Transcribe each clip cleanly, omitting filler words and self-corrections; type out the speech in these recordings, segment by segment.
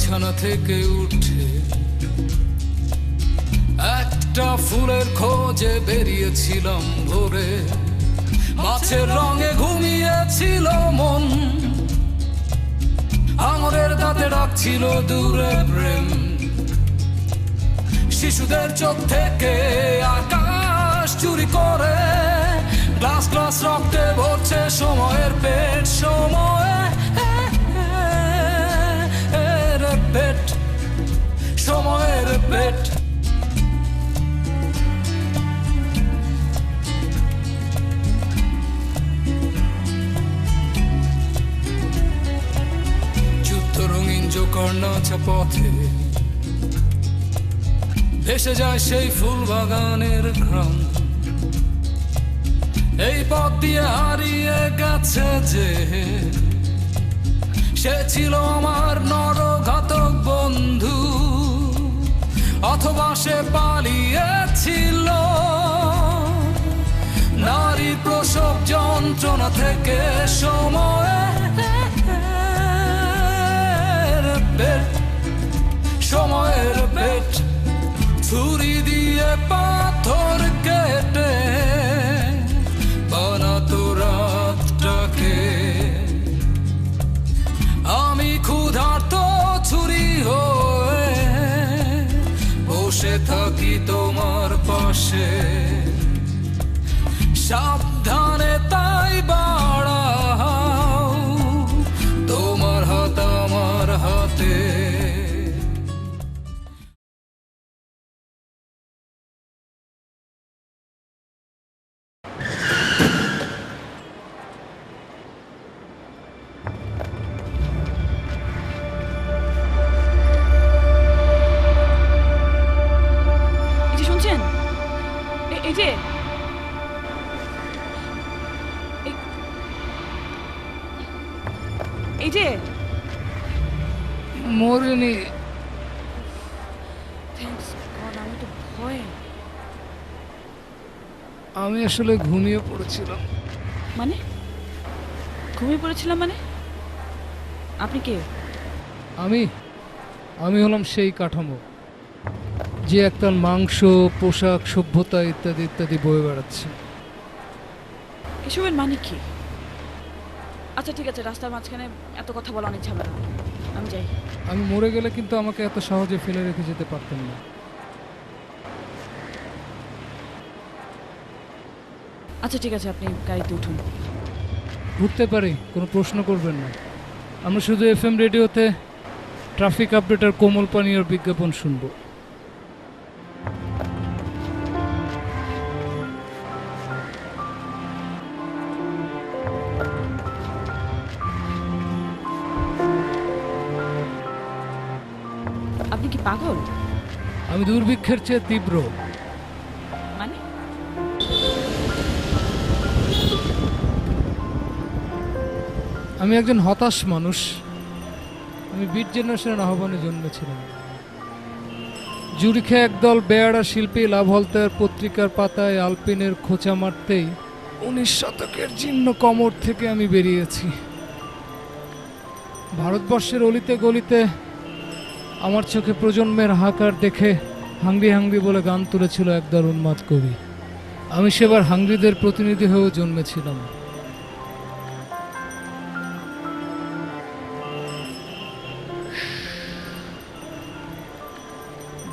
বিছানা থেকে উঠে একটা ফুলের খোঁজে বেরিয়েছিলাম ভোরে, মাছের রঙে ঘুমিয়েছিল মন, আঙুরের দাঁতে ডাকছিল দূরে প্রেম। শিশুদের চোখ থেকে আকাশ চুরি করে গ্লাস গ্লাস রক্তে ভরছে সময়ের পেট, সময়ের পেট, সময়ের পেট। যুদ্ধ রঙিন জোকার নাচা পথে ভেসে যায় সেই ফুল বাগানের ঘ্রাণ। এই পথ দিয়ে হারিয়ে গেছে যে, সে ছিল আমার নরঘাতক বন্ধু, অথবা সে পালিয়েছিল নারীর প্রসব যন্ত্রণা থেকে। সময়ের পেট, সময়ের পেট, ছুরি দিয়ে পাথর কেটে বানাতো রাতটাকে। আমি ক্ষুধার্ত ছুরি হয়ে বসে থাকি তোমার পাশে, সাবধানে তাই বাড়াও তোমার হাত আমার হাতে। মরিনি। আমি আসলে ঘুমিয়ে পড়েছিলাম। মানে ঘুমিয়ে পড়েছিলাম মানে? আপনি কে? আমি হলাম সেই কাঠামো যে একতাল মাংস, পোশাক, সভ্যতা ইত্যাদি ইত্যাদি বয়ে বেড়াচ্ছে। এসবের মানে কি? আচ্ছা ঠিক আছে, রাস্তার মাঝখানে এত কথা বলা অনেক ঝামেলা, আমি যাই। আমি মরে গেলে কিন্তু আমাকে এত সহজে ফেলে রেখে যেতে পারতেন না। আচ্ছা ঠিক আছে, আপনি গাড়িতে উঠুন। উঠতে পারি, কোনো প্রশ্ন করবেন না। আমরা শুধু FM রেডিওতে ট্রাফিক আপডেট আর কোমল পানীয়র বিজ্ঞাপন শুনবো। আপনি কি পাগল? আমি দুর্ভিক্ষের চেয়ে তীব্র। মানে? আমি একজন হতাশ মানুষ। আমি বিট জেনারেশনের আহ্বানে জন্মেছিলাম। জুরিখে একদল বেয়ারা শিল্পী লাভলতার পত্রিকার পাতায় আলপিনের খোঁচা মারতেই 19 শতকের জীর্ণ কমর থেকে আমি বেরিয়েছি। ভারতবর্ষের অলিতে গলিতে আমার চোখে প্রজন্মের হাহাকার দেখে হাংরি হাংরি বলে গান তুলেছিল একদল উন্মাদ কবি। আমি সেবার হাংরিদের প্রতিনিধি হয়েও জন্মেছিলাম।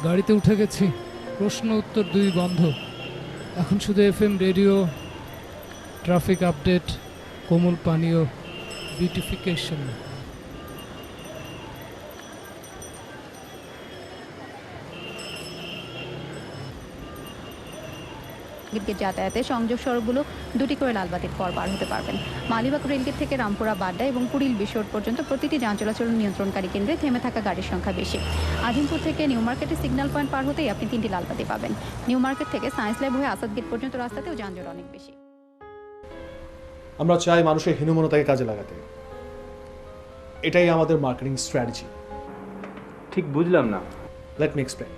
গাড়িতে উঠে গেছি, প্রশ্ন উত্তর দুই বন্ধ। এখন শুধু FM রেডিও, ট্রাফিক আপডেট, কোমল পানীয়, বিউটিফিকেশন। যাতায়াতে সংযোগ সড়কগুলো দুটি করে লালবাতির পর পার হতে পারবেন। মালিবাগ রেলগেট থেকে রামপুরা, বাড্ডা এবং কুড়িল বিশোর পর্যন্ত প্রতিটি যান চলাচল নিয়ন্ত্রণকারী কেন্দ্রে থেমে থাকা গাড়ির সংখ্যা বেশি। আজিমপুর থেকে নিউ মার্কেটে সিগন্যাল পয়েন্ট পার হতেই আপনি 3টি লালবাতি পাবেন। নিউ মার্কেট থেকে সায়েন্স ল্যাব হয়ে আসাদ গেট পর্যন্ত রাস্তাতেও যানজট অনেক বেশি। আমরা চাই মানুষের হীনমন্যতাকে কাজে লাগাতে। এটাই আমাদের মার্কেটিং স্ট্র্যাটেজি। ঠিক বুঝলাম না। Let me explain.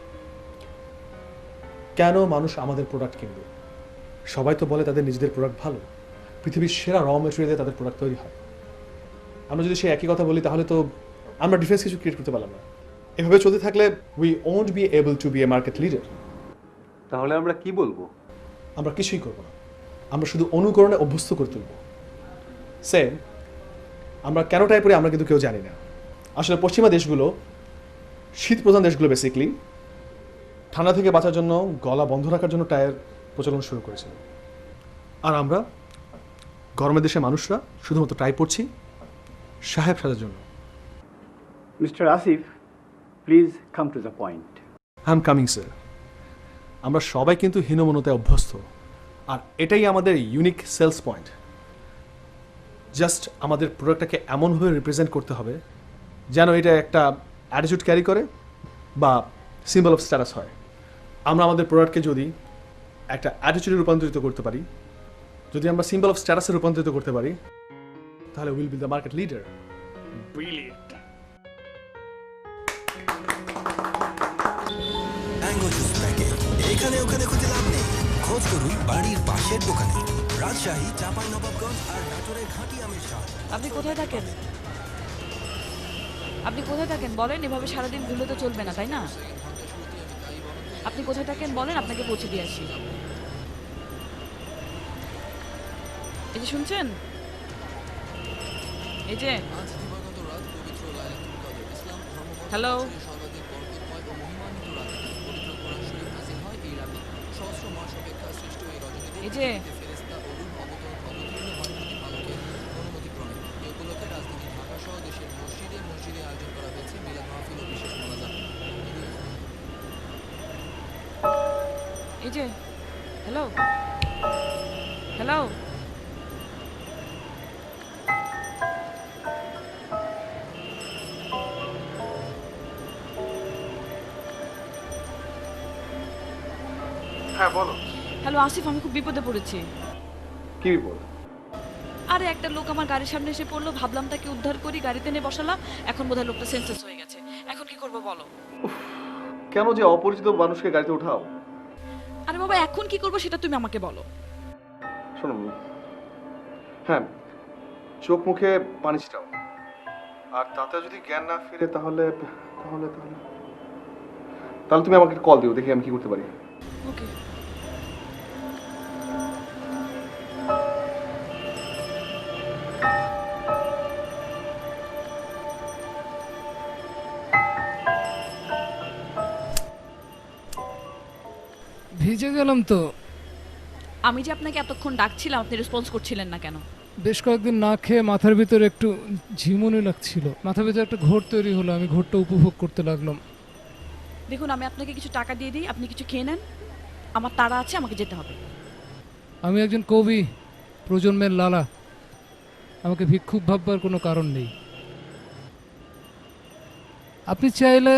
কেন মানুষ আমাদের প্রোডাক্ট কিনবে? সবাই তো বলে তাদের নিজেদের প্রোডাক্ট ভালো, পৃথিবীর সেরা র মেটেরিয়ালে তাদের প্রোডাক্ট তৈরি হয়। আমরা যদি সেই একই কথা বলি তাহলে তো আমরা ডিফারেন্স কিছু ক্রিয়েট করতে পারলাম না। এভাবে চলতে থাকলে we won't be able to be a market leader. তাহলে আমরা কি বলবো? আমরা কিছুই করব না, আমরা শুধু অনুকরণে অভ্যস্ত করে তুলব। সেম আমরা কেন টাই পরি আমরা কিন্তু কেউ জানি না। আসলে পশ্চিমা দেশগুলো, শীত প্রধান দেশগুলো বেসিকলি ঠান্ডা থেকে বাঁচার জন্য গলা বন্ধ রাখার জন্য টায়ার প্রচলন শুরু করেছিল। আর আমরা গরমের দেশের মানুষরা শুধুমাত্র টাই পরছি সাহেব সাজার জন্য। Mr. Asif, please come to the point. I am coming sir. আমরা সবাই কিন্তু হীনমন্যতায় অভ্যস্ত, আর এটাই আমাদের ইউনিক সেলস পয়েন্ট। জাস্ট আমাদের প্রোডাক্টটাকে এমনভাবে রিপ্রেজেন্ট করতে হবে যেন এটা একটা অ্যাটিটিউড ক্যারি করে বা সিম্বল অফ স্ট্যাটাস হয়। আমরা আমাদের প্রোডাক্টকে যদি একটা অ্যাটিটিউডে রূপান্তরিত করতে পারি, যদি আমরা সিম্বল অফ স্ট্যাটাসে রূপান্তরিত করতে পারি, তাহলে will be the market leader. Brilliant. Mango juice packet এখানে ওখানে খুঁজে লাভ নেই, খোঁজ করুন বাড়ির পাশের দোকানে। রাজশাহী, চাঁপাইনবাবগঞ্জ আর নাটোরের ঘাটি আমের স্বাদ। আপনি কোথায় থাকেন? আপনি কোথায় থাকেন বলেন, এভাবে সারাদিন ঘুরলে তো চলবে না, তাই না? আপনি কোথায় থাকেন বলেন, আপনাকে পৌঁছে দিয়ে আসি। এই যে শুনছেন, এই যে হ্যালো, এই যে এই যে হ্যালো হ্যালো, হ্যাঁ বলো। হ্যালো আসিফ, আমি খুব বিপদে পড়েছি। কি বিপদ? আরে একটা লোক আমার গাড়ির সামনে এসে পড়লো, ভাবলাম তাকে উদ্ধার করি, গাড়িতে নিয়ে বসালাম, এখন বোধহয় লোকটা সেন্সলেস হয়ে গেছে। এখন কি করবো বলো? কেন যে অপরিচিত মানুষকে গাড়িতে উঠাও? আরে বাবা, এখন কি করবো সেটা তুমি আমাকে বলো। শোনো, হ্যাঁ, চোখ মুখে পানি ছিটাও, আর তাতে যদি জ্ঞান না ফিরে তাহলে তাহলে তাহলে তাহলে তুমি আমাকে কল দিও, দেখি আমি কি করতে পারি। ওকে। ভিজে গেলাম তো। আমি যে আপনাকে এতক্ষণ ডাকছিলাম, আপনি রেসপন্স করছিলেন না কেন? বেশ কয়েকদিন না খেয়ে মাথার ভিতরে একটু ঝিমুনি লাগছিল, মাথার ভিতরে একটা ঘোর তৈরি হলো, আমি ঘোরটা উপভোগ করতে লাগলাম। দেখুন, আমি আপনাকে কিছু টাকা দিয়ে দিই, আপনি কিছু খেয়ে নেন, আমার তাড়া আছে, আমাকে যেতে হবে। আমি একজন কবি, প্রজন্মের লালা, আমাকে ভিক্ষুক ভাববার কোনো কারণ নেই। আপনি চাইলে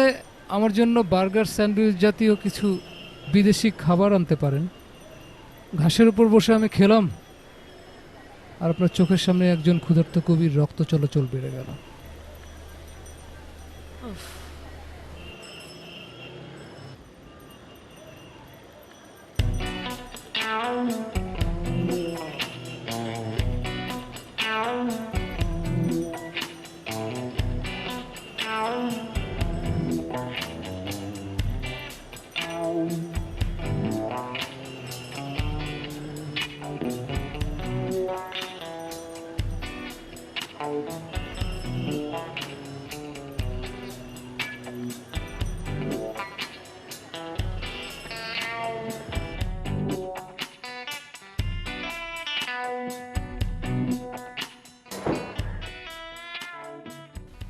আমার জন্য বার্গার, স্যান্ডউইচ জাতীয় কিছু বিদেশি খাবার আনতে পারেন। ঘাসের উপর বসে আমি খেলাম, আর আপনার চোখের সামনে একজন ক্ষুধার্ত কবির রক্ত চলাচল বেড়ে গেল। উফ।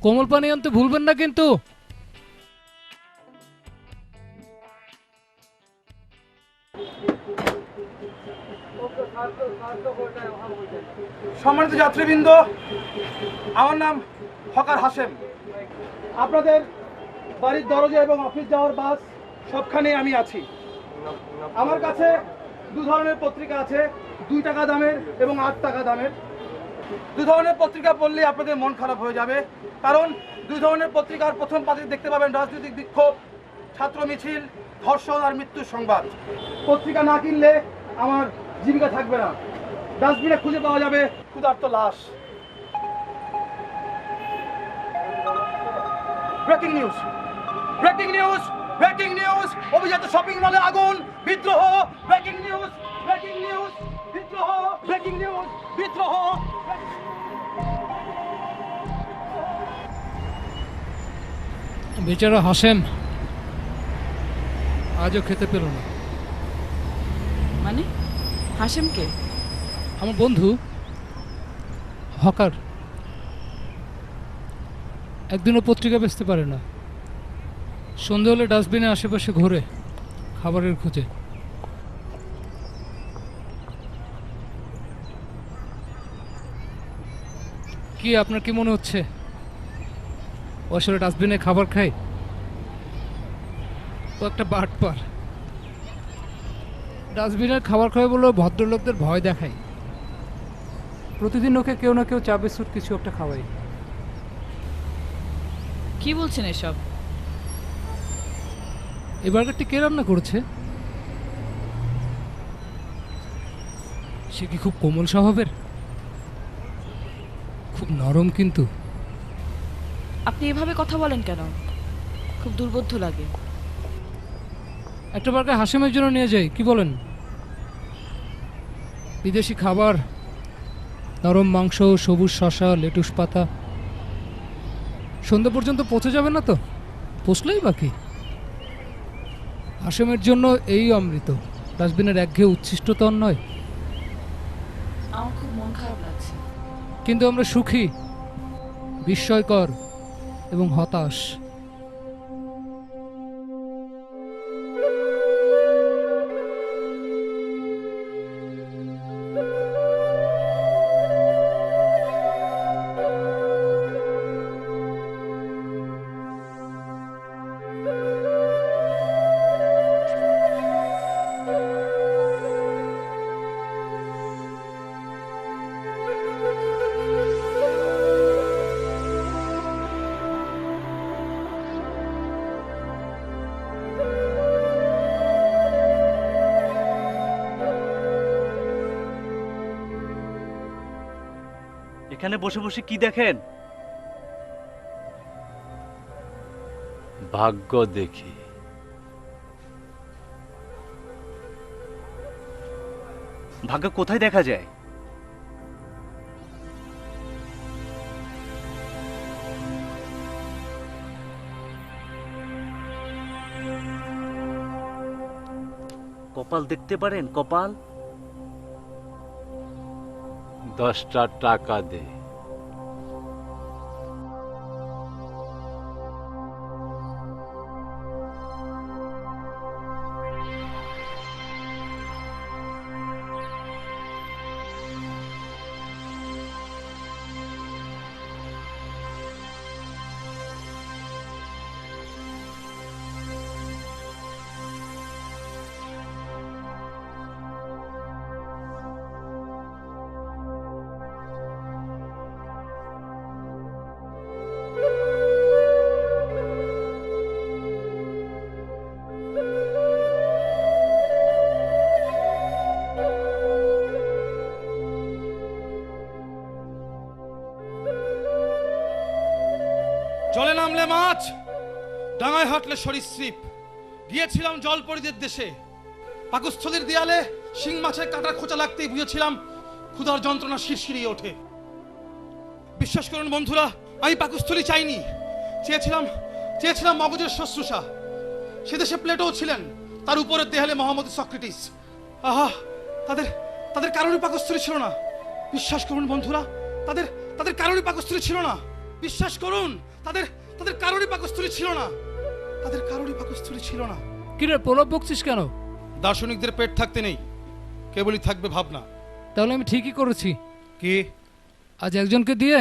কোমল পানি আনতে ভুলবেন না কিন্তু। সম্মানিত যাত্রীবৃন্দ, আমার নাম হকার হাশেম। আপনাদের বাড়ির দরজা এবং অফিস যাওয়ার বাস সবখানে আমি আছি। আমার কাছে দু ধরনের পত্রিকা আছে, 2 টাকা দামের এবং 8 টাকা দামের। 2 ধরনের পত্রিকা পড়লে আপনাদের মন খারাপ হয়ে যাবে, কারণ 2 ধরনের পত্রিকার প্রথম পাতে দেখতে পাবেন রাজনৈতিক বিক্ষোভ, ছাত্র মিছিল, ধর্ষণ আর মৃত্যুর সংবাদ। পত্রিকা না কিনলে আমার জীবিকা থাকবে না। ডাস্টবিনে খুঁজে পাওয়া যাবে ক্ষুধার্ত লাশ। Breaking news, breaking news, breaking news, অভিজাত শপিং মলে আগুন, বিদ্রোহ, ব্রেকিং নিউজ, ব্রেকিং নিউজ, বিদ্রোহ, ব্রেকিং নিউজ, বিদ্রোহ। বেচারা হাসেম আজও খেতে পেল না। মানে হাসেমকে? আমার বন্ধু হকার, একদিনও পত্রিকা বেচতে পারে না। সন্ধে হলে ডাস্টবিনে আশেপাশে ঘোরে খাবারের খোঁজে। কি আপনার কি মনে হচ্ছে ও আসলে ডাস্টবিনে খাবার খায়? ও একটা বাটপার। ডাস্টবিনের খাবার খায় বলে ভদ্রলোকদের ভয় দেখায়। প্রতিদিন ওকে কেউ না কেউ চা বিস্কুট কিছু একটা খাওয়াই। কি বলছেন এসব? এই বার্গারটি কে রান্না করেছে? সে কি খুব কোমল স্বভাবের? খুব নরম কিন্তু। আপনি এভাবে কথা বলেন কেন? খুব দুর্বোধ্য লাগে। একটা বার্গার হাসেমের জন্য নিয়ে যাই, কি বলেন? বিদেশি খাবার, নরম মাংস, সবুজ শসা, লেটুস পাতা। সন্ধ্যা পর্যন্ত পচে যাবে না তো? পচলেই বাকি। হাসেমের জন্য এই অমৃত। ডাস্টবিনের একঘেয়ে উচ্ছিষ্ট তো আর নয়। আমার খুব মন খারাপ লাগছে। কিন্তু আমরা সুখী, বিস্ময়কর এবং হতাশ। এখানে বসে বসে কি দেখেন? ভাগ্য দেখি। ভাগ্য কোথায় দেখা যায়? কপাল দেখতে পারেন? কপাল। 10টা টাকা দে। জলে নামলে মাছ, ডাঙায় হাঁটলে সরীসৃপ। গিয়েছিলাম জলপরীদের দেশে। পাকস্থলীর দেয়ালে শিং মাছের কাঁটার খোঁচা লাগতেই বুঝেছিলাম ক্ষুধার যন্ত্রণা শিরশিরিয়ে ওঠে। বিশ্বাস করুন বন্ধুরা, আমি পাকস্থলী চাইনি, চেয়েছিলাম মগজের শুশ্রূষা। সে দেশে প্লেটোও ছিলেন, তার উপরের দেয়ালে মোহাম্মদ সক্রেটিস। আহা, তাদের কারোরই পাকস্থলী ছিল না। বিশ্বাস করুন বন্ধুরা, তাদের কারোরই পাকস্থলী ছিল না। বিশ্বাস করুন, তাদের কারোরই পাকস্থলী ছিল না। তাদের কারোরই পাকস্থলী ছিল না। কিরে প্রলাপ বকছিস কেন? দার্শনিকদের পেট থাকতে নেই, কেবলই থাকবে ভাবনা। তাহলে আমি ঠিকই করেছি। কি? আজ একজনকে দিয়ে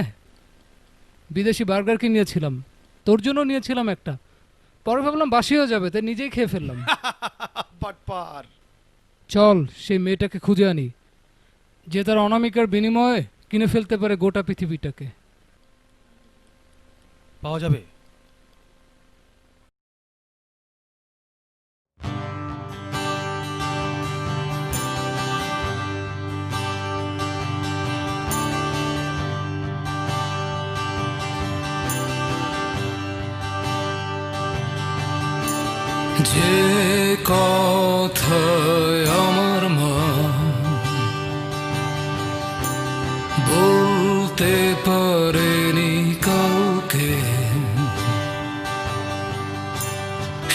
বিদেশি বার্গার কিনিয়েছিলাম, তোর জন্য নিয়েছিলাম একটা। পরে ভাবলাম বাসি হয়ে যাবে, তাই নিজেই খেয়ে ফেললাম। বাটপার। চল সেই মেয়েটাকে খুঁজে আনি, যে তার অনামিকার বিনিময়ে কিনে ফেলতে পারে গোটা পৃথিবীটাকে। পাওয়া যাবে? যে কথায় আমার মা বলতে পারেনি কাউকে,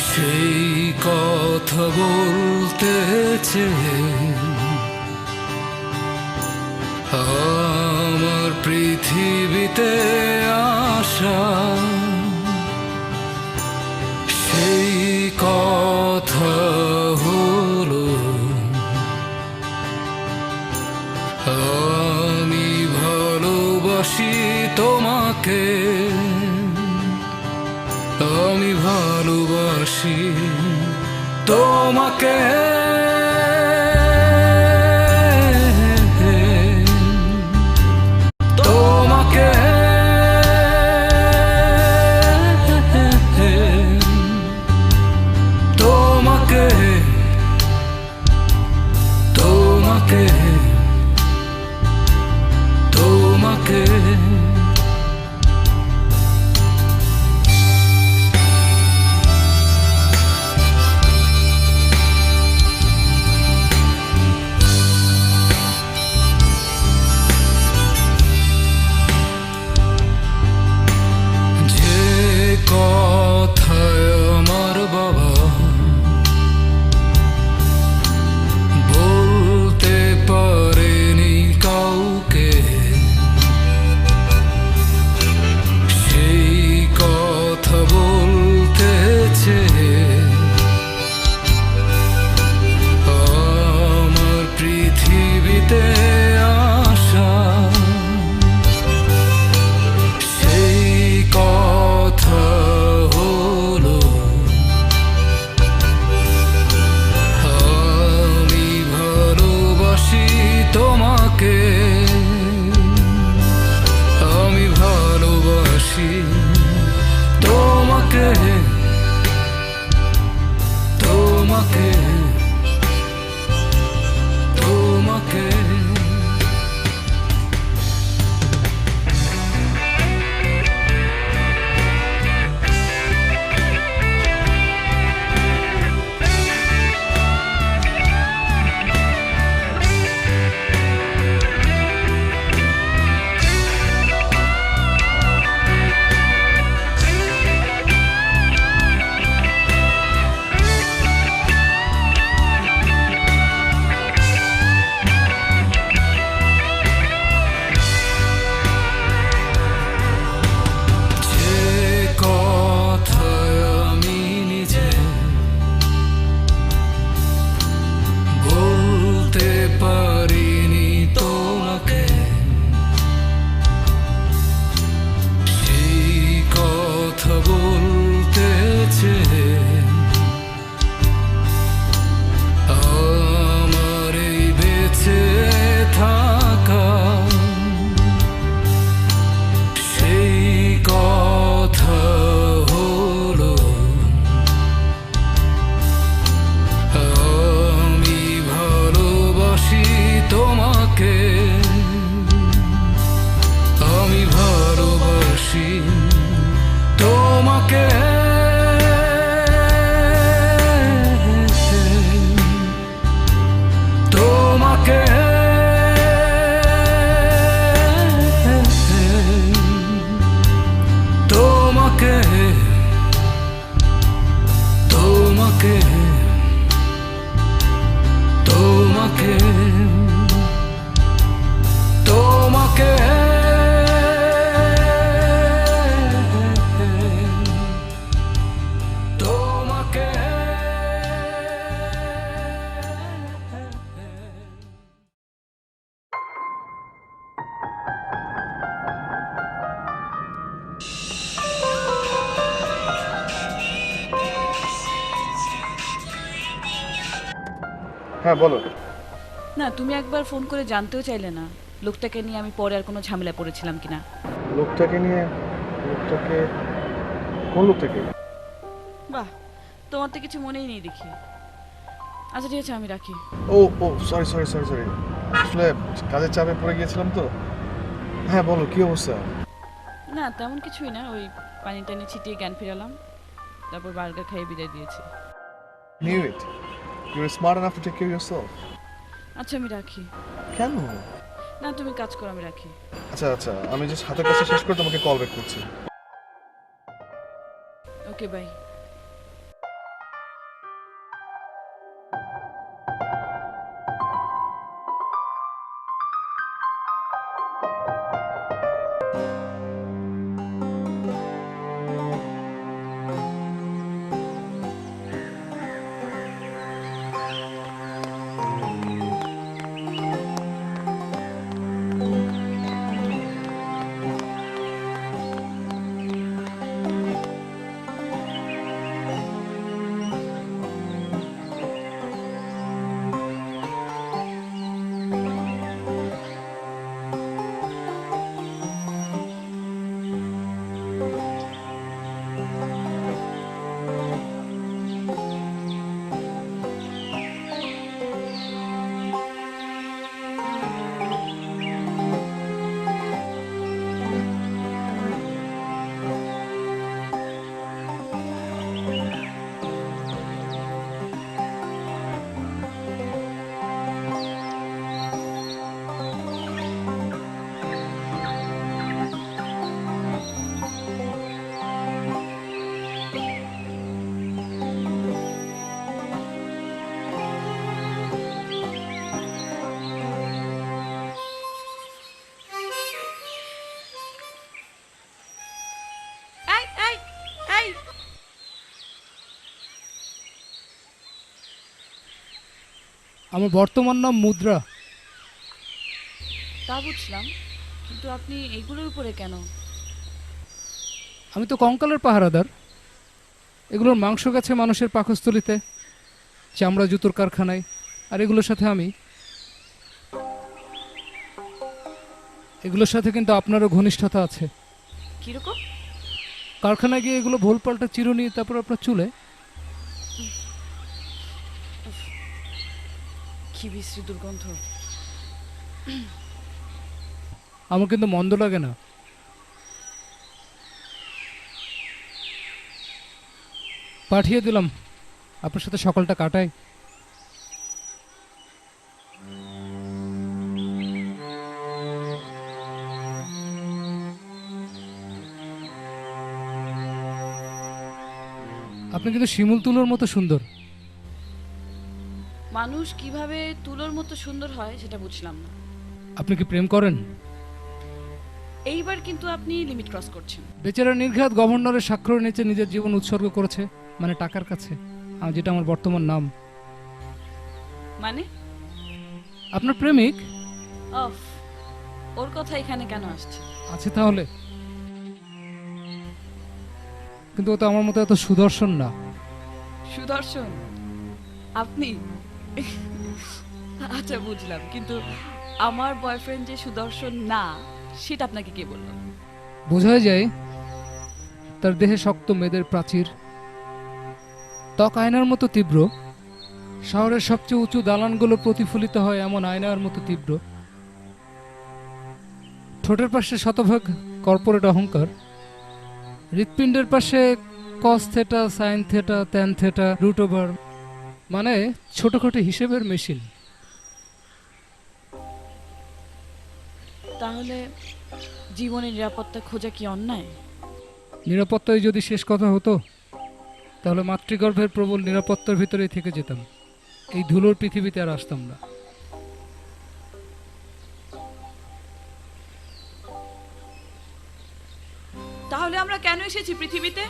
সেই কথা বলতে চেয়ে আমার পৃথিবীতে আসা, সেই কথা হলো আমি ভালোবাসি তোমাকে, আমি ভালোবাসি তোমাকে। তোমাকে তোমাকে তোমাকে তোমাকে যে কথায় আমার বাবা বলতে পারেনি কাউকে, সেই কথা বলতে চেয়ে আমার পৃথিবীতে আসা, সেই কথা হলো আমি ভালোবাসি তোমাকে, আমি ভালোবাসি তোমাকে, তোমাকে তোমাকে। যে কথায় আমি নিজে বলতে পারিনি তোমাকে, সেই কথা বলতে চেয়ে আমার এই বেঁচে থাকা, সেই কথা হলো আমি ভালোবাসি তোমাকে, আমি ভালোবাসি তোমাকে। তোমাকে তোমাকে তোমাকে তোমাকে তোমাকে তোমাকে। হ্যাঁ বলো। না, তুমি একবার ফোন করে জানতেও চাইলে না লোকটাকে নিয়ে আমি পরে আর কোনো ঝামেলা পড়েছিলাম কিনা। লোকটাকে নিয়ে? লোকটাকে? কোন লোকটাকে? বাহ, তোমার তো কিছু মনেই নেই দেখি। আচ্ছা ঠিক আছে, আমি রাখি। ও ও সরি সরি সরি সরি, আসলে কাজের চাপে পড়ে গিয়েছিলাম তো। হ্যাঁ বলো, কি অবস্থা? না তেমন কিছুই না, ওই পানি টানি ছিটিয়ে জ্ঞান ফিরালাম, তারপর বার্গার খাইয়ে বিদায় দিয়েছি। Knew it. You were smart enough to take care of yourself. আচ্ছা আমি রাখি। কেন? না তুমি কাজ করো, আমি রাখি। আচ্ছা আচ্ছা, আমি জাস্ট হাতের কাছে শেষ করে তোমাকে কল ব্যাক করছি। Okay bye. আমার বর্তমান নাম মুদ্রা। তা বুঝলাম, কিন্তু আপনি এগুলোর উপরে কেন? আমি তো কঙ্কালের পাহারাদার। এগুলোর মাংস গেছে মানুষের পাকস্থলিতে, চামড়া জুতোর কারখানায়, আর এগুলোর সাথে আমি। এগুলোর সাথে কিন্তু আপনারও ঘনিষ্ঠতা আছে। কিরকম? কারখানায় গিয়ে এগুলো ভোল পাল্টা চিরুনি, তারপর আপনার চুলে। কি বিশ্রী দুর্গন্ধ। আমার কিন্তু মন্দ লাগে না। পাঠিয়ে দিলাম, আপনার সাথে সকালটা কাটাই। আপনি কিন্তু শিমুল তুলোর মতো সুন্দর। মানুষ কিভাবে তুলোর মতো সুন্দর হয় সেটা বুঝলাম না। আপনি কি প্রেম করেন? এইবার কিন্তু আপনি লিমিট ক্রস করছেন। বেচারা নির্ঘাত গভর্নরের স্বাক্ষর নিচে নিজের জীবন উৎসর্গ করেছে, মানে টাকার কাছে, যেটা আমার বর্তমান নাম। মানে? আপনার প্রেমিক। অফ, ওর কথা এখানে কেন আসছে? আছে তাহলে, কিন্তু ও তো আমার মতো এত সুদর্শন না। সুদর্শন আপনি? আচ্ছা বুঝলাম, কিন্তু আমার বয়ফ্রেন্ড যে সুদর্শন না সেটা আপনাকে কে বলল? বোঝাই যায়, তার দেহে শক্ত মেদের প্রাচীর, ত্বক আয়নার মতো তীব্র, শহরের সবচেয়ে উঁচু দালানগুলো প্রতিফলিত হয় এমন আয়নার মতো তীব্র, ঠোঁটের পাশে শতভাগ কর্পোরেট অহংকার, হৃৎপিণ্ডের পাশে cos theta, sine theta, tan theta, root over, মানে ছোটখাটো হিসেবের মেশিন। তাহলে জীবনের নিরাপত্তা খোঁজা কি অন্যায়? নিরাপত্তায় যদি শেষ কথা হতো, তাহলে মাতৃগর্ভের প্রবল নিরাপত্তার ভিতরেই থেকে যেতাম। এই ধুলোর পৃথিবীতে আর আসতাম না। তাহলে আমরা কেন এসেছি পৃথিবীতে?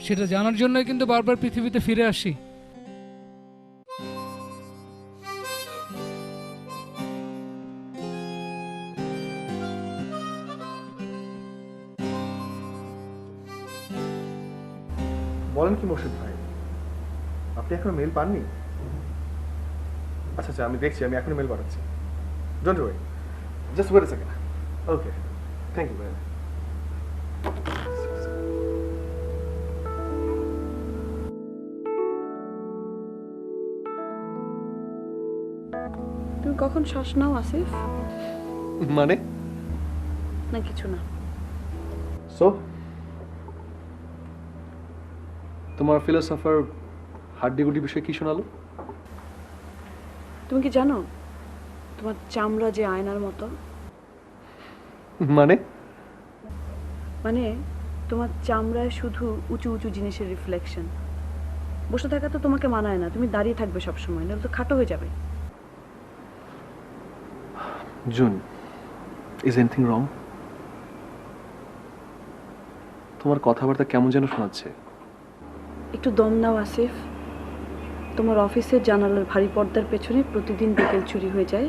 সেটা জানার জন্যই কিন্তু বারবার পৃথিবীতে ফিরে আসি। বলেন কি মোর্শেদ ভাই, আপনি এখনো মেল পাননি? আচ্ছা আচ্ছা, আমি দেখছি, আমি এখনো মেল পাঠাচ্ছি। Don't worry, just wait a second. Okay, thank you very much. তুমি কখন শ্বাস নাও আসিফ? মানে? না কিছু না। সো তোমার ফিলোসফার হাড্ডিগুডি বিষয়ে কি শোনালো? তুমি কি জানো তোমার চামড়া যে আয়নার মতো? মানে? মানে তোমার চামড়ায় শুধু উঁচু উঁচু জিনিসের রিফ্লেকশন। বসে থাকা তো তোমাকে মানায় না, তুমি দাঁড়িয়ে থাকবে সব সময়, নাহলে তো খাটো হয়ে যাবে। জুন, ইজ এনিথিং রং? তোমার কথাবার্তা কেমন যেন শোনাচ্ছে। একটু দম নাও আসিফ। তোমার অফিসের জানালার ভারী পর্দার পেছনে প্রতিদিন বিকেল চুরি হয়ে যায়,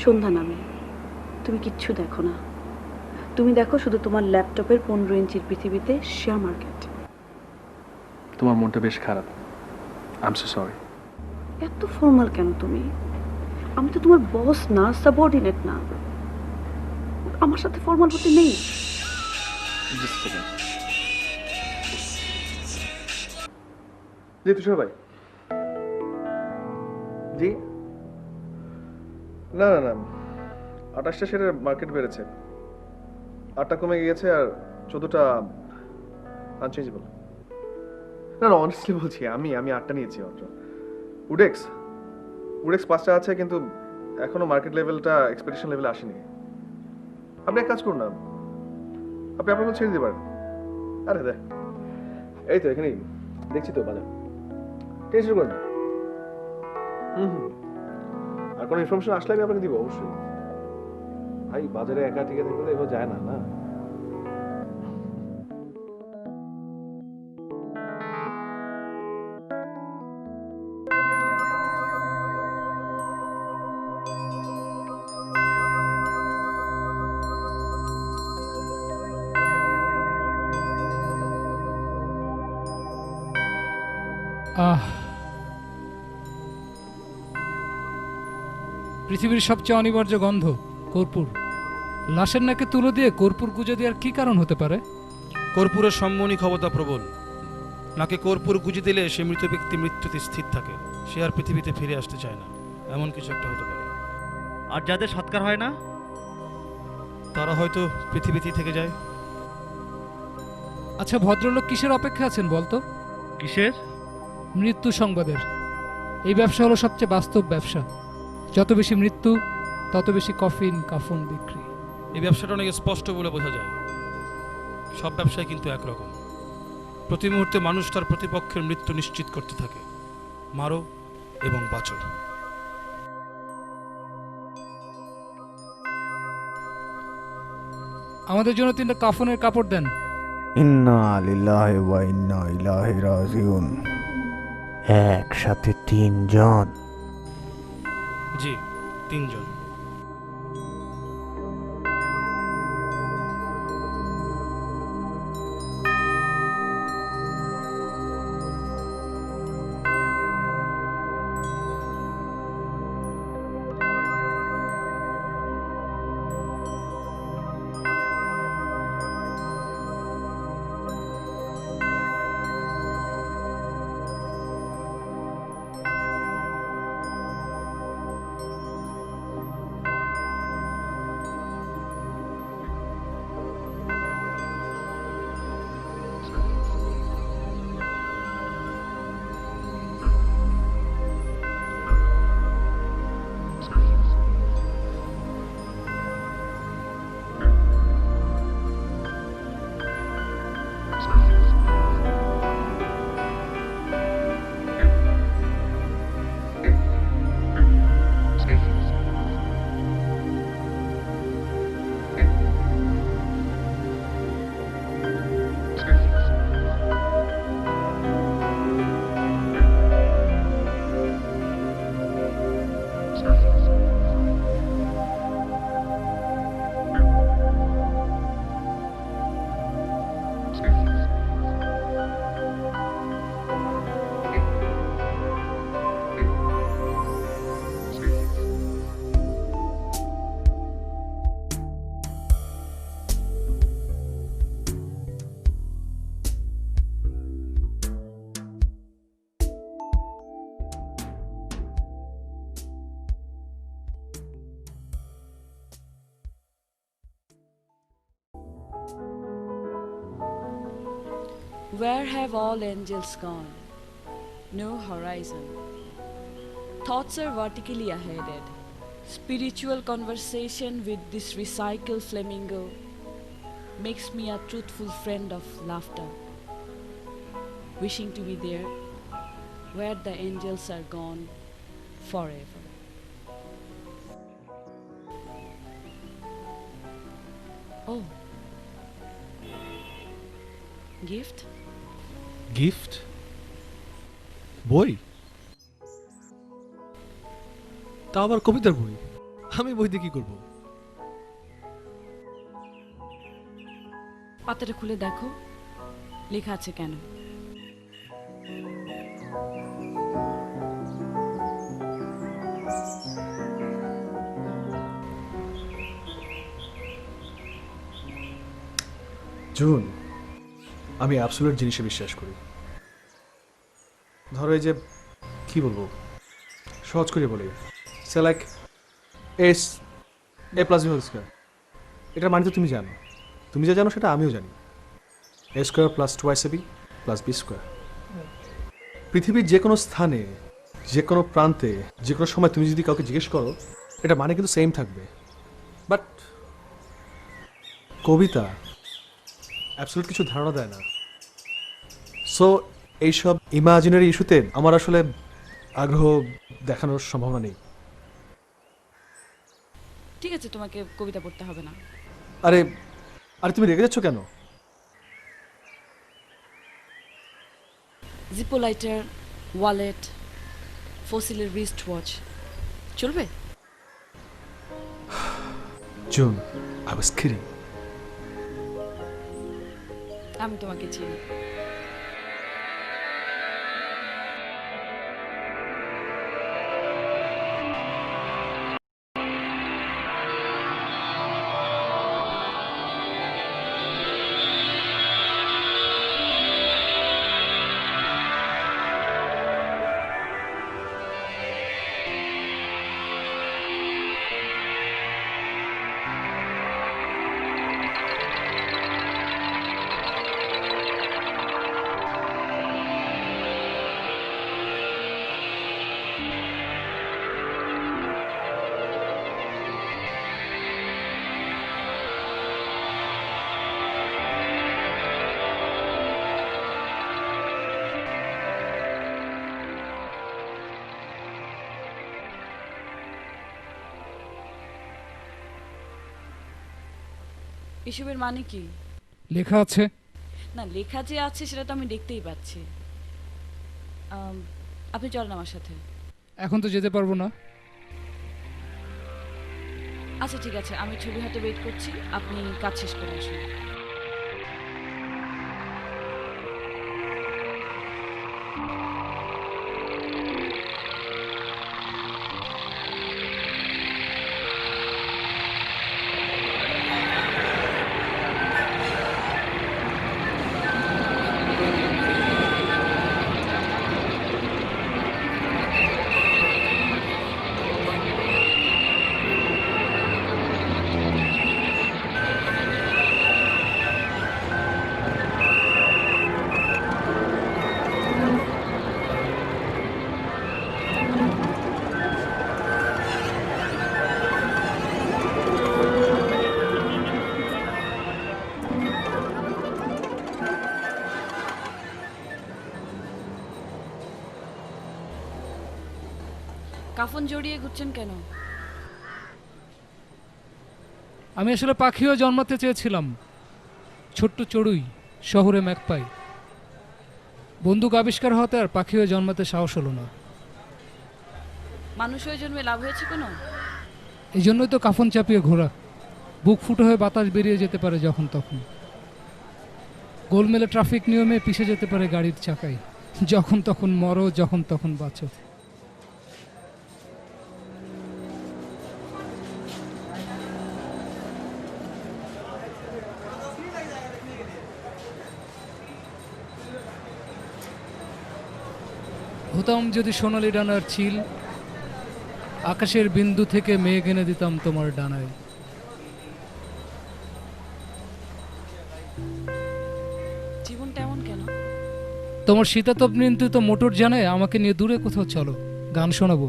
সন্ধ্যা নামে। তুমি কিচ্ছু দেখো না, তুমি দেখো শুধু তোমার ল্যাপটপের 15 ইঞ্চির পৃথিবীতে শেয়ার মার্কেট। তোমার মনটা বেশ খারাপ। I am so sorry. এত ফর্মাল কেন তুমি? আমি তো তোমার বস না, সাবঅর্ডিনেট না। আমার সাথে ফর্মাল হতে নেই। Just a second. জি তুষার ভাই। জি না না না, 28টা শেয়ারের মার্কেট বেড়েছে, 8টা কমে গিয়েছে আর 14টা আনচেঞ্জেবল। না না, অনেস্টলি বলছি, আমি 8টা নিয়েছি মাত্র। উডেক্স 5টা আছে, কিন্তু এখনো মার্কেট লেভেলটা এক্সপেকটেশন লেভেলে আসেনি। আপনি এক কাজ করুন না, আপনি আপনার ছেড়ে দিতে পারেন। আরে দেখ, এই তো এখানেই দেখছি তো বাজার, টেনশন করেন না। আর কোনো ইনফরমেশন আসলে আমি আপনাকে দিব অবশ্যই। ভাই বাজারে একা টিকে থাকলে এভাবে যায় না না। পৃথিবীর সবচেয়ে অনিবার্য গন্ধ কর্পূর। লাশের নাকে তুলো দিয়ে কর্পূর গুজে দেওয়ার কি কারণ হতে পারে? কর্পূরের সম্মনি ক্ষমতা প্রবল। নাকে কর্পূর গুজে দিলে সে মৃত ব্যক্তি মৃত্যুতে স্থির থাকে, সে আর পৃথিবীতে ফিরে আসতে চায় না, এমন কিছু একটা হতে পারে। আর যাদের সৎকার হয় না, তারা হয়তো পৃথিবীতেই থেকে যায়। আচ্ছা, ভদ্রলোক কিসের অপেক্ষা আছেন বলতো? কিসের? মৃত্যু সংবাদের। এই ব্যবসা হলো সবচেয়ে বাস্তব ব্যবসা। যত বেশি মৃত্যু, তত বেশি কফিন কাফন বিক্রি। এই ব্যবসাটা অনেক স্পষ্ট বলে বোঝা যায়। সব ব্যবসায় কিন্তু একরকম। প্রতি মুহূর্তে মানুষ তার প্রতিপক্ষের মৃত্যু নিশ্চিত করতে থাকে। মারো এবং বাঁচো। আমাদের জন্য 3টা কাফনের কাপড় দেন। ইন্না লিল্লাহি ওয়া ইন্না ইলাইহি রাজিউন। একসাথে 3 জন? জি, 3 জন। Where have all angels gone? No horizon. Thoughts are vertically aheaded. Spiritual conversation with this recycled flamingo makes me a truthful friend of laughter. Wishing to be there where the angels are gone forever. Oh. Gift? Gift? বই? তা আবার কবিতার বই? আমি বই দিয়ে কি করবো? পাতাটা খুলে দেখো, লেখা আছে কেন? জুন, আমি অ্যাবসলিউট জিনিসে বিশ্বাস করি। ধরো এই যে কি বলবো, সহজ করে বলি, say like as A plus B whole square. এটার মানে তো তুমি জানো, তুমি যা জানো সেটা আমিও জানি। এ square plus twice A B plus B square. পৃথিবীর যে কোনো স্থানে, যে কোনো প্রান্তে, যে কোনো সময় তুমি যদি কাউকে জিজ্ঞেস করো, এটা মানে কিন্তু সেম থাকবে। বাট কবিতা অ্যাবসলিউট কিছু ধারণা দেয় না। সো এইসব ইমাজিনারি ইস্যুতে আমার আসলে আগ্রহ দেখানোর সম্ভাবনা নেই। ঠিক আছে, তোমাকে কবিতা পড়তে হবে না। আরে আরে তুমি রেগে যাচ্ছ কেন? জিপো লাইটার, ওয়ালেট, ফসিলের রিস্ট ওয়াচ চলবে? June, I was kidding. আমি তোমাকে চিনি। এসবের মানে কি? লেখা আছে। না, লেখা যে আছে সেটা তো আমি দেখতেই পাচ্ছি। আপনি চলেন আমার সাথে। এখন তো যেতে পারবো না। আচ্ছা ঠিক আছে, আমি ছবি হাতে ওয়েট করছি, আপনি কাজ শেষ করে আসুন। কাফন জড়িয়ে ঘুরছেন কেন? আমি আসলে পাখিও জন্মাতে চেয়েছিলাম, ছোট্ট চড়ুই, শহরে ম্যাকপাই। বন্দুক আবিষ্কার হতে আর পাখিও জন্মাতে সাহস হলো না। মানুষ হয়ে জন্মে লাভ হয়েছে কোনো? এই জন্যই তো কাফন চাপিয়ে ঘোরা, বুক ফুটো হয়ে বাতাস বেরিয়ে যেতে পারে যখন তখন। গোলমেলে ট্রাফিক নিয়মে পিষে যেতে পারে গাড়ির চাকায়, যখন তখন মরো, যখন তখন বাঁচো। হতাম যদি সোনালি ডানার চিল, আকাশের বিন্দু থেকে মেঘ এনে দিতাম তোমার ডানায়। জীবনটা এমন কেন? তোমার শীতাতপ নিয়ন্ত্রিত মোটর জানে আমাকে নিয়ে দূরে কোথাও চলো, গান শোনাবো।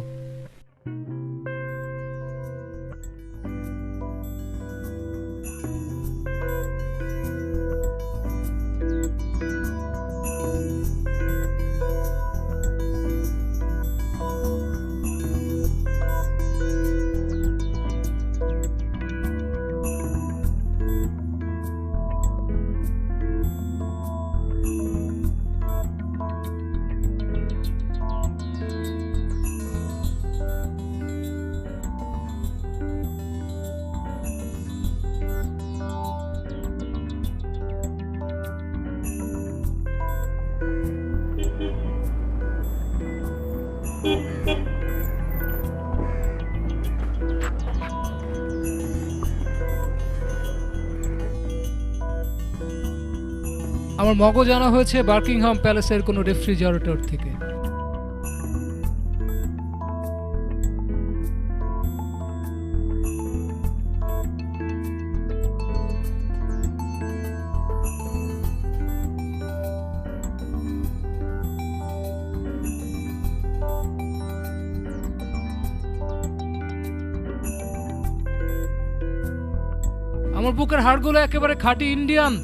আমার মগজ আনা হয়েছে বার্কিংহাম প্যালেসের কোনো রেফ্রিজারেটর থেকে। আমার বুকের হাড়গুলো একেবারে খাঁটি ইন্ডিয়ান।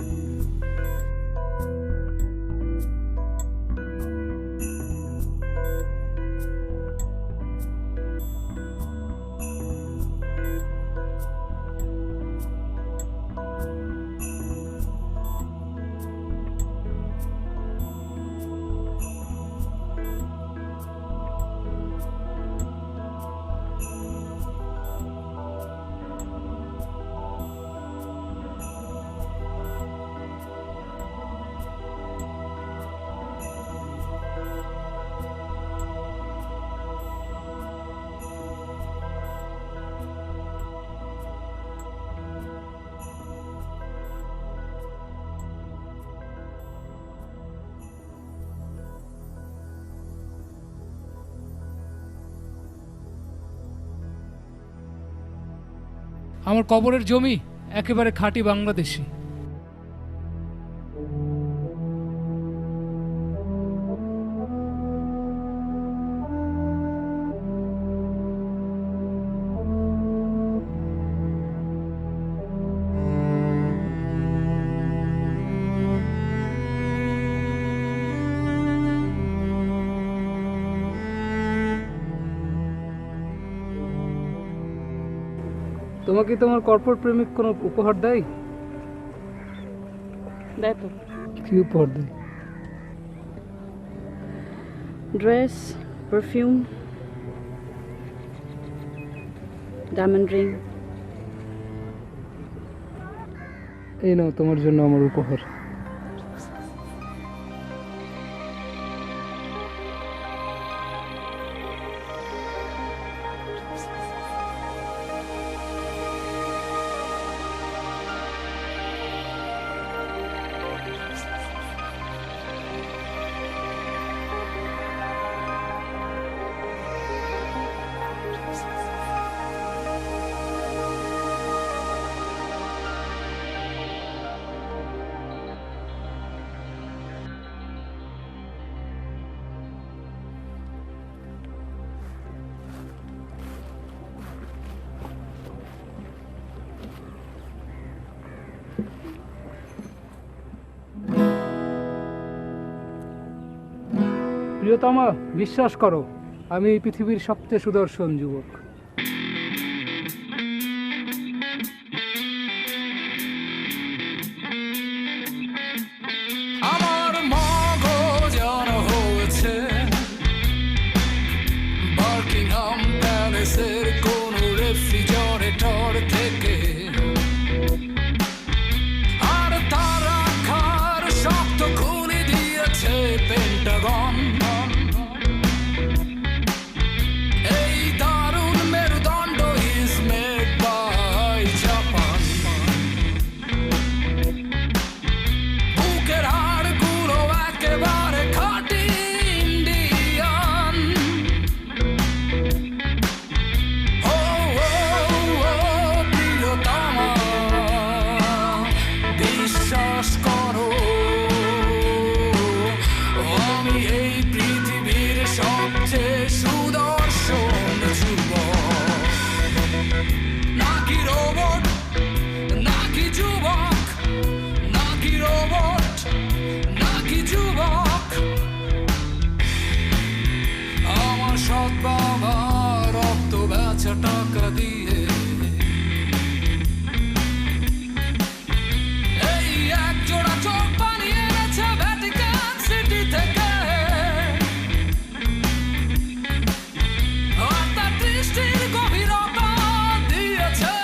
আমার কবরের জমি একেবারে খাঁটি বাংলাদেশি। তোমাকে তোমার কর্পোরেট প্রেমিক কোনো উপহার দেয়? দেয় তো। কি উপহার দেয়? Dress, perfume, diamond ring. এই নাও তোমার জন্য আমার উপহার। প্রিয়তমা, বিশ্বাস করো, আমি এই পৃথিবীর সবচেয়ে সুদর্শন যুবক। আমার মগজ আনা হয়েছে বার্কিংহাম প্যালেসের কোন রেফ্রিজারেটর থেকে, আর তারা খার শক্ত খুলে দিয়েছে পেন্টাগন। এই দারুণ টাকা দিয়ে এই এক জোড়া চোখ বানিয়ে এনেছে ভ্যাটিকান সিটি থেকে আর তার দৃষ্টির গভীরতা দিয়েছে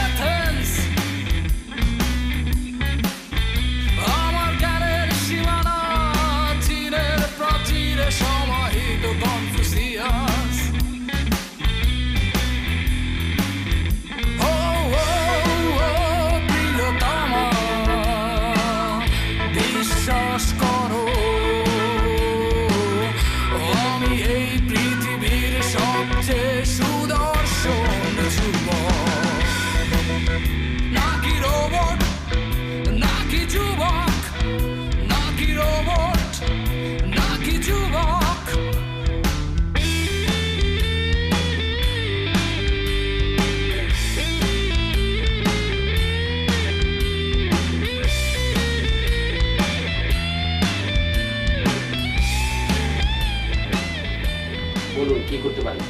এথেন্স আমার জ্ঞানের সীমানা চীনের প্রাচীরে সমাহিত কনফুসিয়াস ও ও ও প্রিয়তমা বিশ্বাস করো আমি এই পৃথিবীর সবচেয়ে সুদর্শন যুবক নাকি রোবট নাকি যুবক নাকি রোবট নাকি যুবক বলুন কি করতে পারি?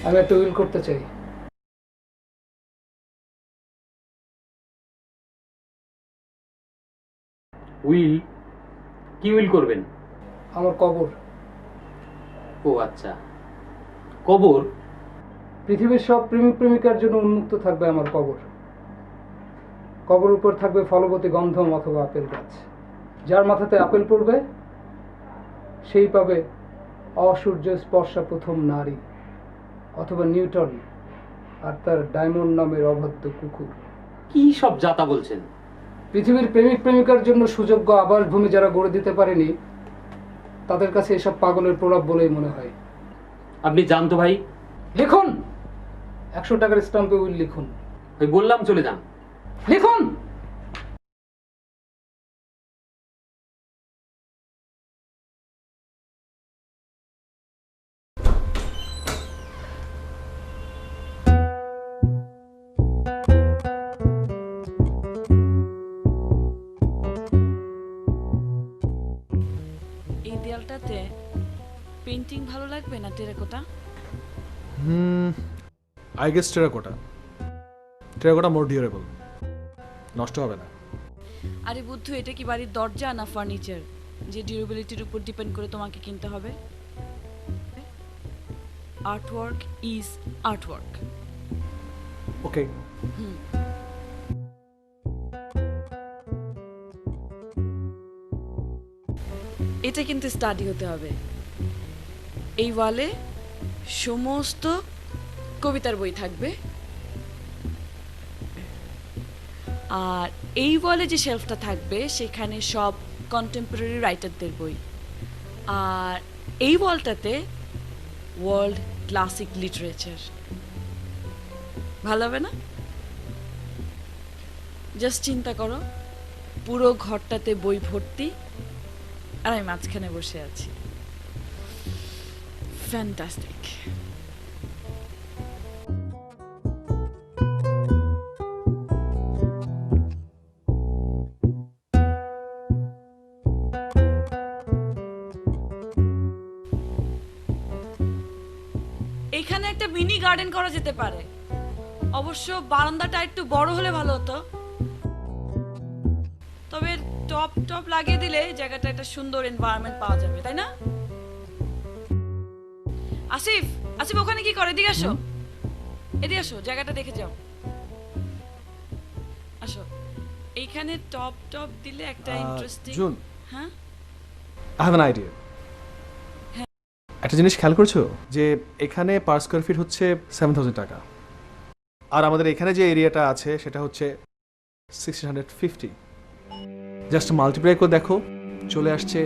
আমি একটা উইল করতে চাই। উইল? কি উইল করবেন? আমার কবর। ও আচ্ছা, কবর? পৃথিবীর সব প্রেমিক প্রেমিকার জন্য উন্মুক্ত থাকবে আমার কবর। কবর উপর থাকবে ফলবতী গন্ধম অথবা আপেল গাছ। যার মাথাতে আপেল পড়বে সেই পাবে অসূর্য স্পর্শা প্রথম নারী, অথবা নিউটন আর তার ডায়মন্ড নামের অবাধ্য কুকুর। কি সব যাতা বলছেন? পৃথিবীর প্রেমিক প্রেমিকার জন্য সুযোগ্য আবাসভূমি যারা গড়ে দিতে পারেনি তাদের কাছে এসব পাগলের প্রলাপ বলেই মনে হয়। আপনি জানতো ভাই? লিখুন, 100 টাকার স্টাম্পে উইল লিখুন। ওই বললাম চলে যান। লিখুন। এই দেয়ালটাতে পেইন্টিং ভালো লাগবে না terracotta? I guess terracotta. Terracotta more durable, নষ্ট হবে না। আরে বুদ্ধু, এটা কি বাড়ির দরজা না ফার্নিচার যে ডিউরেবিলিটির উপর ডিপেন্ড করে তোমাকে কিনতে হবে? Artwork is artwork. ওকে। এটা কিন্তু স্টাডি হতে হবে। এই ওয়ালে সমস্ত কবিতার বই থাকবে, আর এই ওয়ালে যে শেলফটা থাকবে সেখানে সব কন্টেম্পোরারি রাইটারদের বই, আর এই ওয়ালটাতে ওয়ার্ল্ড ক্লাসিক লিটারেচার। ভালো হবে না? জাস্ট চিন্তা করো, পুরো ঘরটাতে বই ভর্তি আর আমি মাঝখানে বসে আছি। ফ্যান্টাস্টিক। এখানে একটা মিনি গার্ডেন করা যেতে পারে। অবশ্য বারান্দাটা একটু বড় হলে ভালো হতো, তবে টপ টপ লাগিয়ে দিলে জায়গাটা একটা সুন্দর এনভায়রনমেন্ট পাওয়া যাবে, তাই না? আসিফ, আসিফ ওখানে কি করে? এদিকে আসো, এদিকে আসো, জায়গাটা দেখে যাও। আসো, এইখানে টপ টপ দিলে একটা ইন্টারেস্টিং। জুন, হ্যাঁ, আই হ্যাভ অ্যান আইডিয়া। একটা জিনিস খেয়াল করছো যে এখানে পার স্কোয়ার ফিট হচ্ছে 7,000 টাকা, আর আমাদের এখানে যে এরিয়াটা আছে সেটা হচ্ছে 1650। জাস্ট মাল্টিপ্লাই করে দেখো, চলে আসছে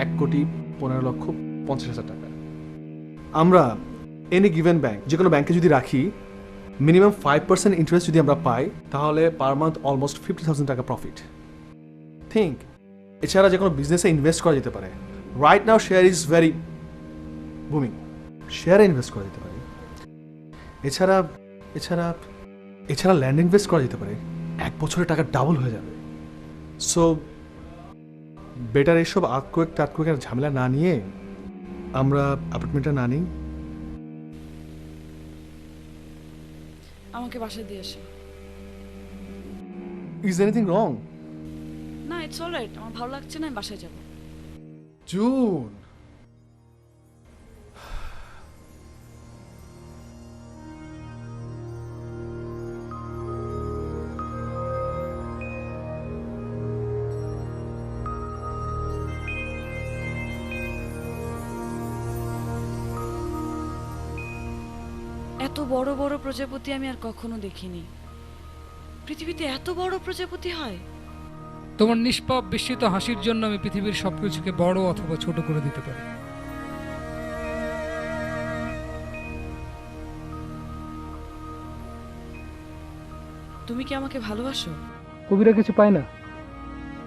1,15,50,000 টাকা। আমরা এনি গিভেন ব্যাংক, যে কোনো ব্যাংকে যদি রাখি, মিনিমাম 5% ইন্টারেস্ট যদি আমরা পাই, তাহলে পার মান্থ অলমোস্ট 50,000 টাকা প্রফিট। থিঙ্ক, এছাড়া যে কোনো বিজনেসে ইনভেস্ট করা যেতে পারে। Right now share is very booming, শেয়ারে ইনভেস্ট করা যেতে পারে। এছাড়া এছাড়া এছাড়া ল্যান্ড ইনভেস্ট করা যেতে পারে, 1 বছরে টাকা ডাবল হয়ে যাবে। সো বেটার এইসব আর্থকুয়েকের ঝামেলা না নিয়ে আমরা অ্যাপার্টমেন্টটা না নিই। আমাকে বাসায় দিয়ে আসো। ইজ এনিথিং রং? না, ইটস অলরাইট, আমার ভালো লাগছে না, আমি বাসায় যাব। জুন, এত বড় বড় প্রজাপতি আমি আর কখনো দেখিনি। পৃথিবীতে এত বড় প্রজাপতি হয়? তোমার নিষ্পাপ বিস্মিত হাসির জন্য আমি পৃথিবীর সবকিছুকে বড় অথবা ছোট করে দিতে পারি। তুমি কি আমাকে ভালোবাসো? কবিরা কিছু পায় না।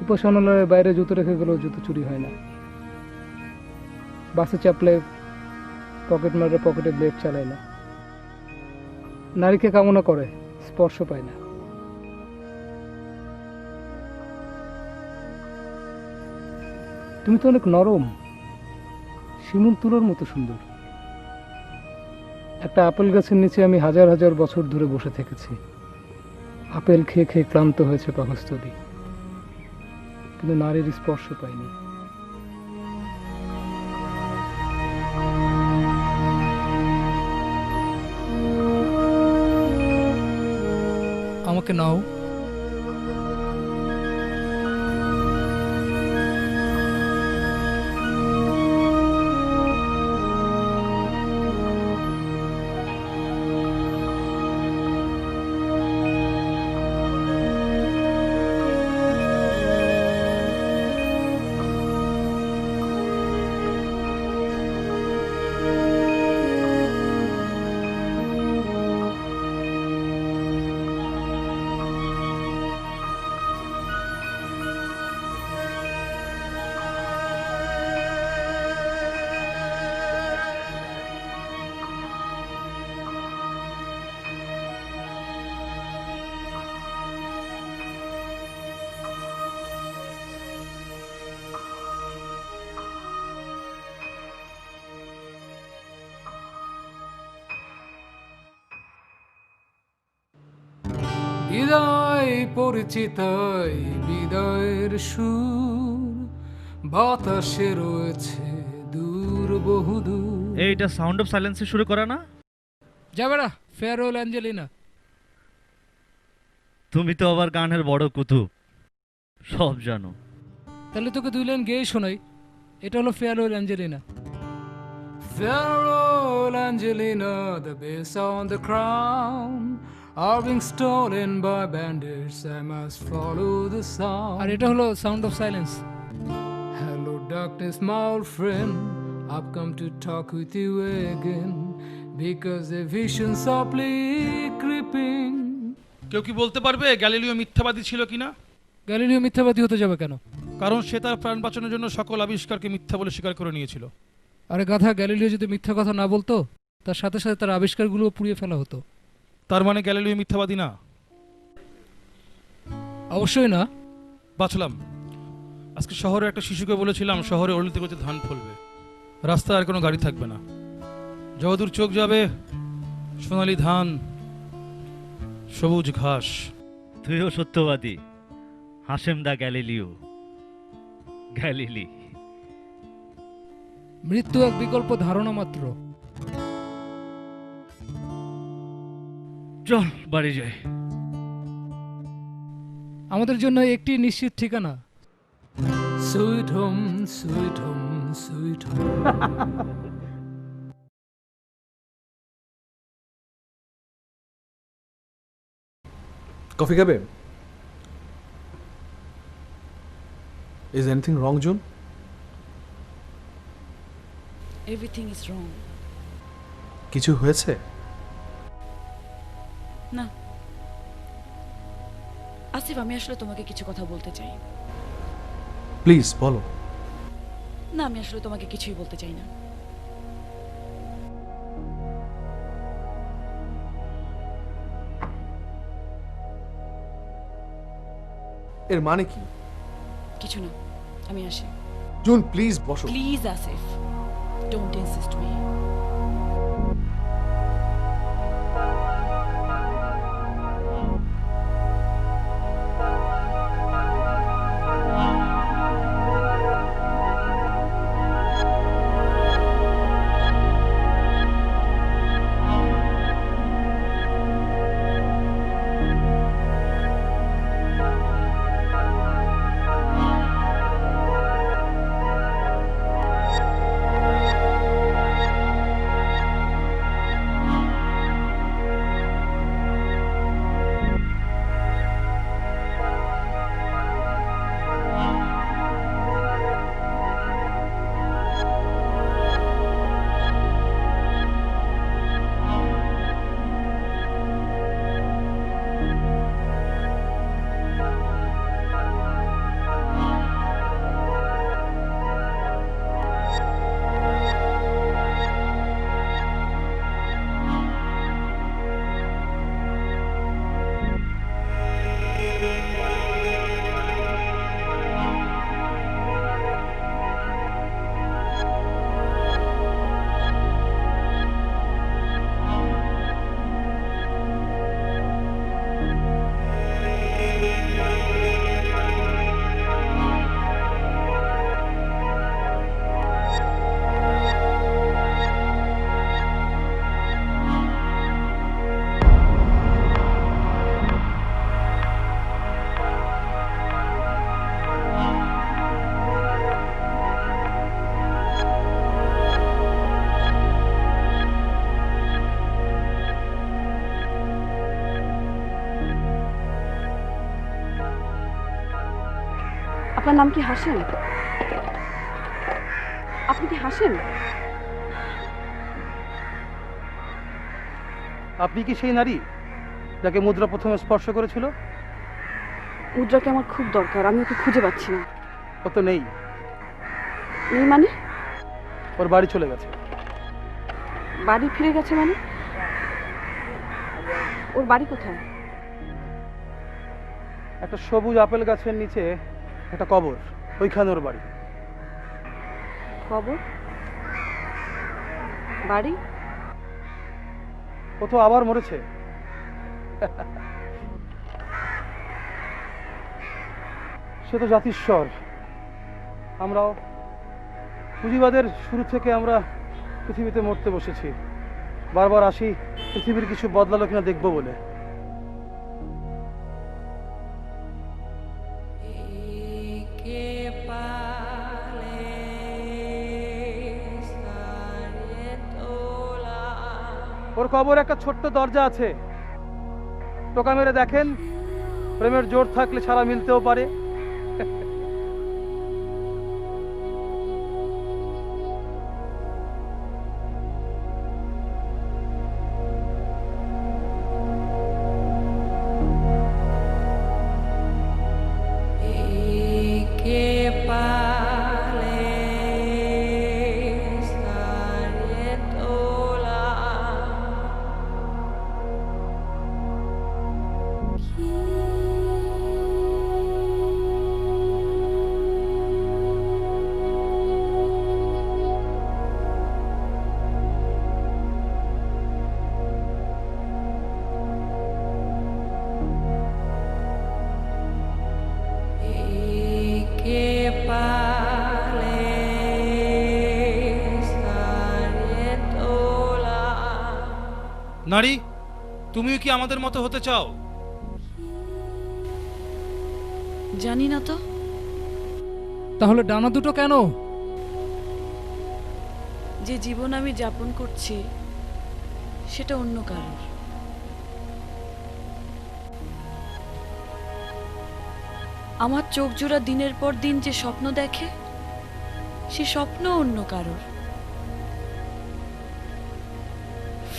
উপাসনালয়ের বাইরে জুতো রেখে গেলেও জুতো চুরি হয় না। বাসে চাপলে পকেট মারে পকেটে ব্লেড চালায় না। নারীকে কামনা করে, স্পর্শ পায় না। তুমি তো অনেক নরম, শিমুল তুলোর মতো সুন্দর। একটা আপেল গাছের নিচে আমি হাজার হাজার বছর ধরে বসে থেকেছি। আপেল খেয়ে খেয়ে ক্লান্ত হয়েছে পাকস্থলী, কিন্তু নারীর স্পর্শ পাইনি। আমাকে নাও। বিদায় পরিচিত বিদায়ের সুর বাতাসে রয়েছে দূর বহুদূর। এইটা সাউন্ড অফ সাইলেন্সে শুরু করা না? যাবে না, ফেয়ারওয়েল অ্যাঞ্জেলিনা। তুমি তো আবার গানের বড় কুতুব, সব জানো। তাহলে তোকে দুই লাইন গেয়ে শোনাই। এটা হলো farewell Angelina. Farewell Angelina, the base on the crown are being stolen by bandits. I must follow the sound. আর এটা হলো sound of silence. Hello darkness, my old friend, I've come to talk with you again because a vision softly creeping. কেউ কি বলতে পারবে Galileo মিথ্যাবাদী ছিল কিনা? Galileo মিথ্যাবাদী হতে যাবে কেন? কারণ সে তার প্রাণ বাঁচানোর জন্য সকল আবিষ্কারকে মিথ্যা বলে স্বীকার করে নিয়েছিল। আরে গাধা, গ্যালিলিও যদি মিথ্যা কথা না বলতো তার সাথে সাথে তার আবিষ্কারগুলোও পুড়িয়ে ফেলা হতো। তার মানে গ্যালিলিও মিথ্যাবাদী না? অবশ্যই না। বাঁচলাম। আজকে শহরে একটা শিশুকে বলেছিলাম শহরে অলিতে গলিতে ধান ফলবে, রাস্তায় আর কোনো গাড়ি থাকবে না, যতদূর চোখ যাবে সোনালি ধান, সবুজ ঘাস। তুইও সত্যবাদী, হাশেম দা গ্যালিলিও, গ্যালিলি। মৃত্যু এক বিকল্প ধারণা মাত্র। চল বাড়ি যাই। আমাদের জন্য একটি নিশ্চিত ঠিকানা, sweet home, sweet home, sweet home. Coffee খাবে? Is anything wrong June? Everything is wrong. কিছু হয়েছে? না আসিফ, আমি আসলে তোমাকে কিছু কথা বলতে চাই। প্লিজ বলো। না, আমি আসলে তোমাকে কিছুই বলতে চাই না। এর মানে কি? কিছু না, আমি আসি। জুন প্লিজ বসো। Please Asif, don't insist me. আপনার নাম কি হাসেম? আপনি কি হাসেম? আপনি কি সেই নারী যাকে মুদ্রা প্রথমে স্পর্শ করেছিল? মুদ্রাকে আমার খুব দরকার, আমি ওকে খুঁজে পাচ্ছি না। ও তো নেই। নেই মানে? ওর বাড়ি চলে গেছে। বাড়ি ফিরে গেছে মানে? ওর বাড়ি কোথায়? একটা সবুজ আপেল গাছের নিচে একটা কবর, ওইখানে ওর বাড়ি। কবর? বাড়ি? ও তো আবার মরেছে। সে তো জাতিস্বর। আমরাও পুঁজিবাদের শুরু থেকে আমরা পৃথিবীতে মরতে বসেছি। বারবার আসি পৃথিবীর কিছু বদলালো কিনা দেখবো বলে। ওর কবর একটা ছোট্ট দরজা আছে, টোকা মেরে দেখেন, প্রেমের জোর থাকলে ছাড়া মিলতেও পারে। নারী, তুমিও কি আমাদের মতো হতে চাও? জানি না তো। তাহলে ডানা দুটো কেন? যে জীবন আমি যাপন করছি সেটা অন্য কারোর। আমার চোখ জোড়া দিনের পর দিন যে স্বপ্ন দেখে সে স্বপ্ন অন্য কারোর।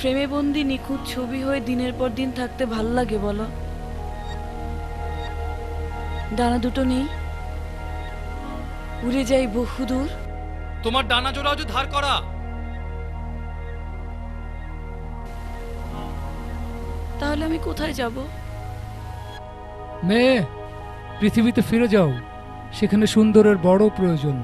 ফ্রেমে বন্দি নিখুঁত ছবি হয়ে দিনের পর দিন থাকতে ভাল লাগে বলো? ডানা দুটো নেই, উড়ে যাই বহুদূর। তোমার ডানা জোড়াও যে ধার করা। তাহলে আমি কোথায় যাব? মেয়ে, পৃথিবীতে ফিরে যাও, সেখানে সুন্দরের বড় প্রয়োজন।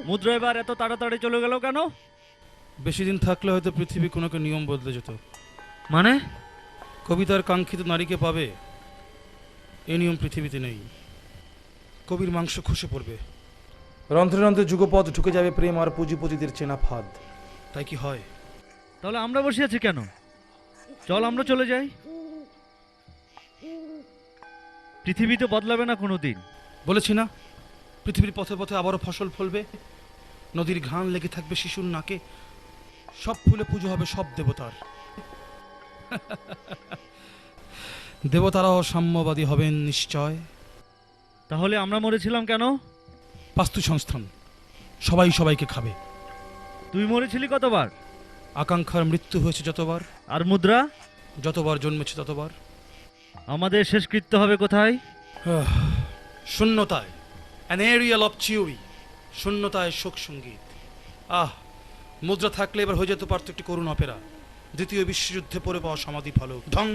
মুদ্রা এবার এত তাড়াতাড়ি চলে গেল কেন? বেশি দিন থাকলে হয়তো পৃথিবী কোনো একটা নিয়ম বদলে যেত। মানে? কবিতার কাঙ্ক্ষিত নারীকে পাবে, এই নিয়ম পৃথিবীতে নেই। কবির মাংস খসে পড়বে, রন্ধ্রে রন্ধ্রে যুগপথ ঢুকে যাবে প্রেম আর পুঁজিপতিদের চেনা ফাঁদ। তাই কি হয়? তাহলে আমরা বসে আছি কেন? চল আমরা চলে যাই। পৃথিবী তো বদলাবে না কোনোদিন। বলেছি না, পৃথিবীর পথে পথে আবারও ফসল ফলবে, নদীর ঘ্রাণ লেগে থাকবে শিশুর নাকে, সব ফুলে পুজো হবে সব দেবতার। দেবতারাও সাম্যবাদী হবেন নিশ্চয়। তাহলে আমরা মরেছিলাম কেন? বাস্তু সংস্থান, সবাই সবাইকে খাবে। তুই মরেছিলি কতবার? আকাঙ্ক্ষার মৃত্যু হয়েছে যতবার, আর মুদ্রা? যতবার জন্মেছে ততবার। আমাদের শেষকৃত্য হবে কোথায়? শূন্যতায়, অ্যান এরিয়াল অফ চিউরি। শূন্যতায় শোক সঙ্গীত। মুদ্রা থাকলে এবার হয়ে যেত পারত একটি করুণ অপেরা। দ্বিতীয় বিশ্বযুদ্ধে পড়ে পাওয়া সমাধি ফলক। ঢং!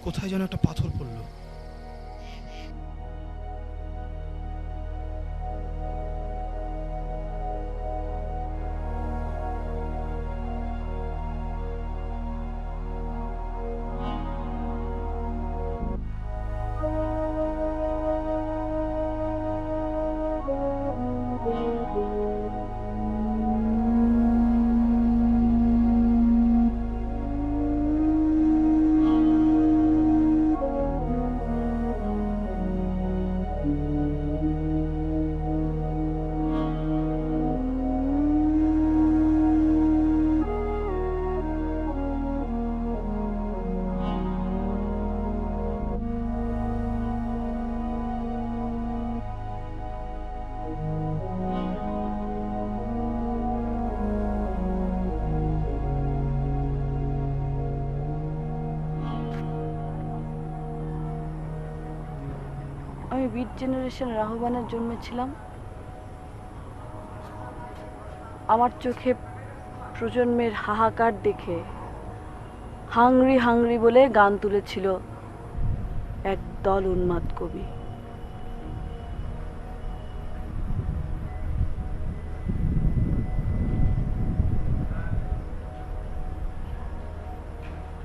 কোথায় যেন একটা পাথর পড়ল। আমি বিট জেনারেশনের আহ্বানের জন্মেছিলাম। আমার চোখে প্রজন্মের হাহাকার দেখে হাংরি হাংরি বলে গান তুলেছিল এক দল উন্মাদ কবি।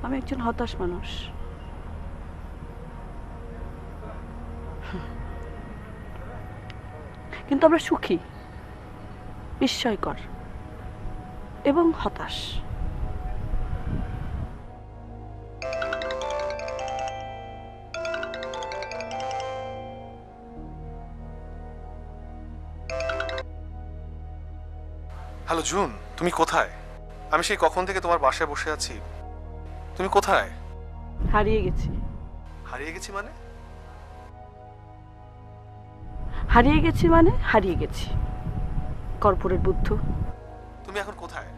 আমি একজন হতাশ মানুষ। কিন্তু আমরা সুখী, বিস্ময়কর এবং হতাশ। হ্যালো জুন, তুমি কোথায়? আমি সেই কখন থেকে তোমার বাসায় বসে আছি। তুমি কোথায়? হারিয়ে গেছি। হারিয়ে গেছি মানে? হারিয়ে গেছি মানে হারিয়ে গেছি। কর্পোরেট বুদ্ধ। তুমি এখন কোথায়?